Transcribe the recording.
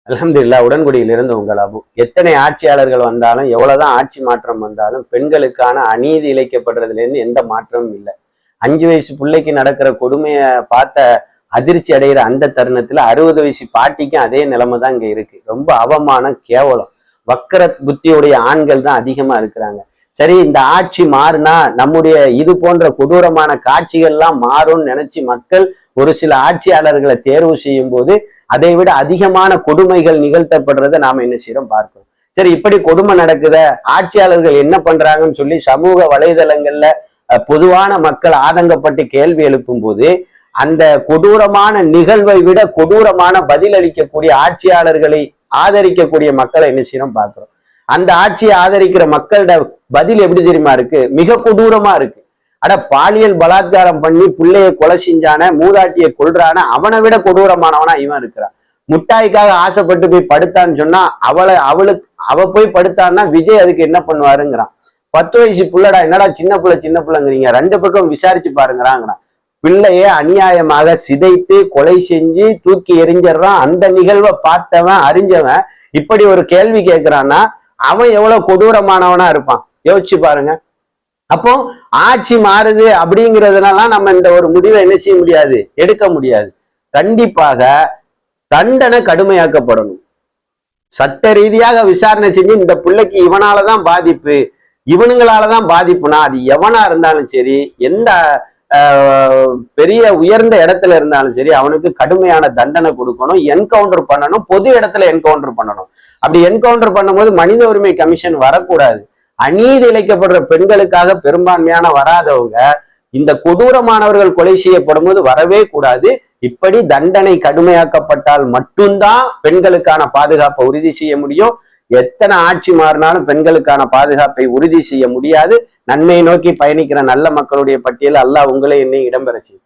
அல்ஹம்துலில்லாஹ். உடன்குடியிலிருந்து உங்கள் அபு. எத்தனை ஆட்சியாளர்கள் வந்தாலும், எவ்வளவுதான் ஆட்சி மாற்றம் வந்தாலும், பெண்களுக்கான அநீதி இழைக்கப்படுறதுல இருந்து எந்த மாற்றமும் இல்லை. 5 வயசு பிள்ளைக்கு நடக்கிற கொடுமையை பார்த்த அதிர்ச்சி அடைகிற அந்த தருணத்துல 60 வயசு பாட்டிக்கும் அதே நிலைமை தான் இங்க இருக்கு. ரொம்ப அவமானம், கேவலம். வக்கர புத்தியுடைய ஆண்கள் தான் அதிகமா இருக்கிறாங்க. சரி, இந்த ஆட்சி மாறுனா நம்முடைய இது போன்ற கொடூரமான காட்சிகள்லாம் மாறும்னு நினைச்சு மக்கள் ஒரு சில ஆட்சியாளர்களை தேர்வு செய்யும் போது அதை விட அதிகமான கொடுமைகள் நிகழ்த்தப்படுறதை நாம என்ன செய்யறோம் பார்க்கிறோம். சரி, இப்படி கொடுமை நடக்குத ஆட்சியாளர்கள் என்ன பண்றாங்கன்னு சொல்லி சமூக வலைதளங்கள்ல பொதுவான மக்கள் ஆதங்கப்பட்டு கேள்வி எழுப்பும் போது அந்த கொடூரமான நிகழ்வை விட கொடூரமான பதில் அளிக்கக்கூடிய ஆட்சியாளர்களை ஆதரிக்கக்கூடிய மக்களை என்ன செய்யறோம் பார்க்கிறோம். அந்த ஆட்சியை ஆதரிக்கிற மக்களோட பதில் எப்படி தெரியுமா இருக்கு? மிக கொடூரமா இருக்கு. பாலியல் பலாத்காரம் பண்ணி பிள்ளைய கொலை செஞ்சான, மூதாட்டியை கொல்றான, அவனை விட கொடூரமானவனா இவன் இருக்கிறான். முட்டாய்க்காக ஆசைப்பட்டு போய் படுத்தான்னு சொன்னா அவ போய் படுத்தான்னா விஜய் அதுக்கு என்ன பண்ணுவாருங்கிறான். 10 வயசு புள்ளடா, என்னடா சின்ன பிள்ளைங்கிறீங்க, 2 பக்கம் விசாரிச்சு பாருங்கிறாங்கிறான். பிள்ளைய அநியாயமாக சிதைத்து கொலை செஞ்சு தூக்கி எறிஞ்சிடறான். அந்த நிகழ்வை பார்த்தவன், அறிஞ்சவன் இப்படி ஒரு கேள்வி கேட்கிறான்னா அவன் எவ்வளவு கொடூரமானவனா இருப்பான் யோசிச்சு பாருங்க. அப்போ ஆட்சி மாறுது அப்படிங்கிறதுனால நம்ம இந்த ஒரு முடிவை என்ன செய்ய முடியாது, எடுக்க முடியாது. கண்டிப்பாக தண்டனை கடுமையாக்கப்படணும். சட்ட ரீதியாக விசாரணை செஞ்சு இந்த பிள்ளைக்கு இவனாலதான் பாதிப்பு, இவனுங்களாலதான் பாதிப்புனா அது எவனா இருந்தாலும் சரி, எந்த பெரிய உயர்ந்த இடத்துல இருந்தாலும் சரி, அவனுக்கு கடுமையான தண்டனை கொடுக்கணும், என்கவுண்டர் பண்ணணும், பொது இடத்துல என்கவுண்டர் பண்ணணும். அப்படி என்கவுண்டர் பண்ணும்போது மனித உரிமை கமிஷன் வரக்கூடாது. அநீதி இழைக்கப்படுற பெண்களுக்காக பெரும்பான்மையான வராதவங்க இந்த கொடூரமானவர்கள் கொலை செய்யப்படும் போது வரவே கூடாது. இப்படி தண்டனை கடுமையாக்கப்பட்டால் மட்டும்தான் பெண்களுக்கான பாதுகாப்பை உறுதி செய்ய முடியும். எத்தனை ஆட்சி மாறினாலும் பெண்களுக்கான பாதுகாப்பை உறுதி செய்ய முடியாது. நன்மையை நோக்கி பயணிக்கிற நல்ல மக்களுடைய பட்டியல் அல்லாஹ் உங்களை என்னை இடம்பெற செய்யும்.